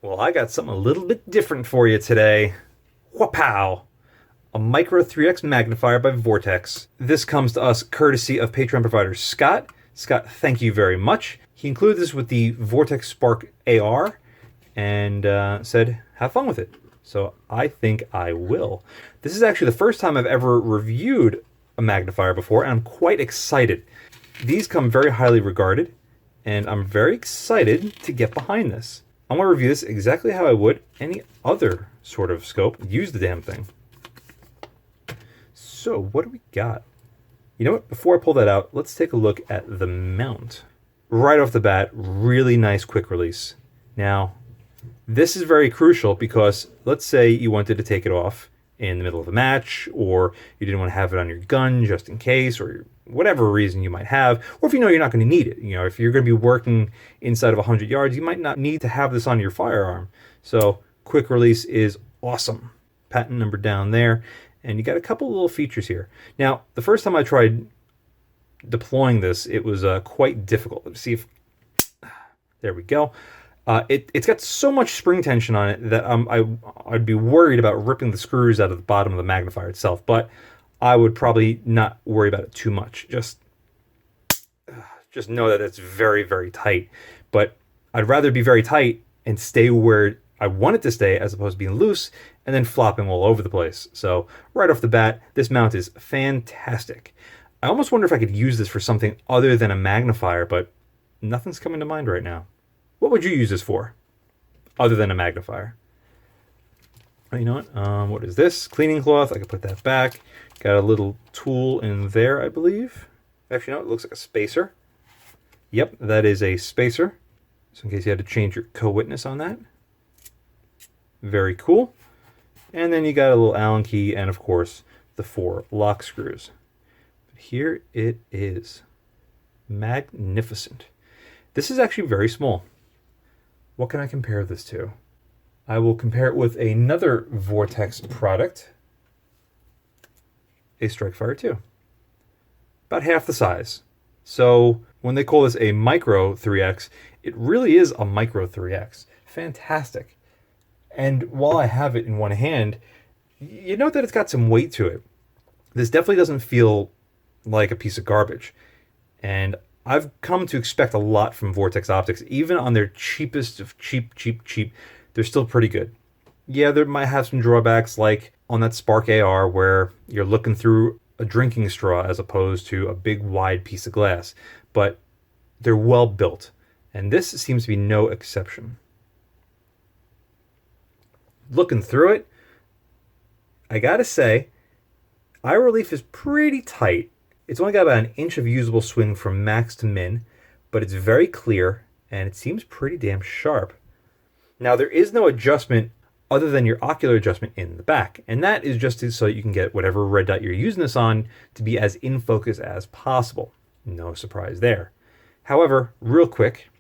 Well, I got something a little bit different for you today. Whapow! A Micro 3X Magnifier by Vortex. This comes to us courtesy of Patreon provider Scott. Scott, thank you very much. He included this with the Vortex Spark AR and said, have fun with it. So I think I will. This is actually the first time I've ever reviewed a magnifier before, and I'm quite excited. These come very highly regarded, and I'm very excited to get behind this. I want to review this exactly how I would any other sort of scope. Use the damn thing. So, what do we got? You know what? Before I pull that out, let's take a look at the mount. Right off the bat, really nice quick release. Now, this is very crucial because let's say you wanted to take it off in the middle of a match, or you didn't want to have it on your gun just in case, or whatever reason you might have, or if you know you're not going to need it. You know, if you're going to be working inside of 100 yards, you might not need to have this on your firearm. So quick release is awesome. Patent number down there, and you got a couple little features here. Now, the first time I tried deploying this, it was quite difficult. Let's see if, there we go. It's got so much spring tension on it that I'd be worried about ripping the screws out of the bottom of the magnifier itself, but I would probably not worry about it too much. Just know that it's very, very tight. But I'd rather be very tight and stay where I want it to stay as opposed to being loose and then flopping all over the place. So right off the bat, this mount is fantastic. I almost wonder if I could use this for something other than a magnifier, but nothing's coming to mind right now. What would you use this for, other than a magnifier? Oh, you know what? What is this? Cleaning cloth. I can put that back. Got a little tool in there, I believe. Actually, no, it looks like a spacer. Yep, that is a spacer. So in case you had to change your co-witness on that. Very cool. And then you got a little Allen key and, of course, the 4 lock screws. But here it is. Magnificent. This is actually very small. What can I compare this to? I will compare it with another Vortex product, a Strikefire 2. About half the size. So when they call this a Micro 3X, it really is a Micro 3X. Fantastic. And while I have it in one hand, you note that it's got some weight to it. This definitely doesn't feel like a piece of garbage. And I've come to expect a lot from Vortex optics. Even on their cheapest of cheap, they're still pretty good. Yeah, there might have some drawbacks, like on that Spark AR where you're looking through a drinking straw as opposed to a big wide piece of glass, but they're well built, and this seems to be no exception. Looking through it, I gotta say, eye relief is pretty tight. It's only got about an inch of usable swing from max to min, but it's very clear, and it seems pretty damn sharp. Now, there is no adjustment other than your ocular adjustment in the back, and that is just so you can get whatever red dot you're using this on to be as in focus as possible. No surprise there. However, real quick,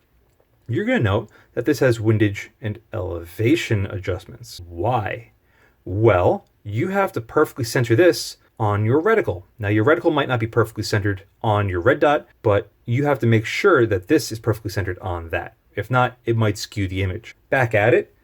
you're going to note that this has windage and elevation adjustments. Why? Well, you have to perfectly center this on your reticle. Now, your reticle might not be perfectly centered on your red dot, but you have to make sure that this is perfectly centered on that. If not, it might skew the image. Back at it,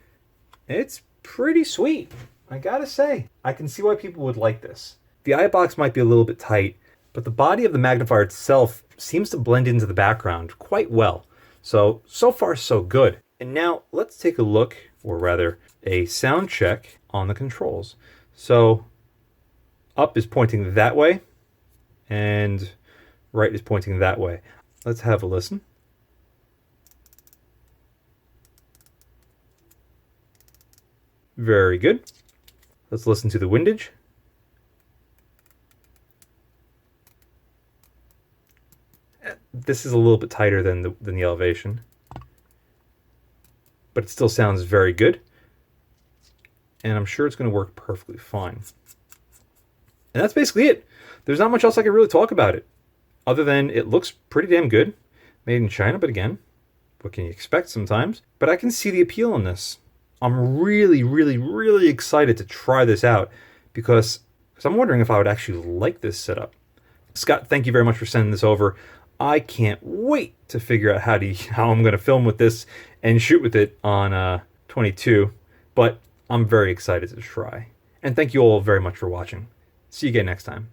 it's pretty sweet. I gotta say, I can see why people would like this. The eye box might be a little bit tight, but the body of the magnifier itself seems to blend into the background quite well. So far so good. And now let's take a look, or rather a sound check on the controls. So up is pointing that way, and right is pointing that way. Let's have a listen. Very good. Let's listen to the windage. This is a little bit tighter than the elevation, but it still sounds very good, and I'm sure it's going to work perfectly fine. And that's basically it. There's not much else I can really talk about it, other than it looks pretty damn good. Made in China, but again, what can you expect sometimes? But I can see the appeal in this. I'm really excited to try this out because I'm wondering if I would actually like this setup. Scott, thank you very much for sending this over. I can't wait to figure out how I'm going to film with this and shoot with it on 22, but I'm very excited to try. And thank you all very much for watching. See you again next time.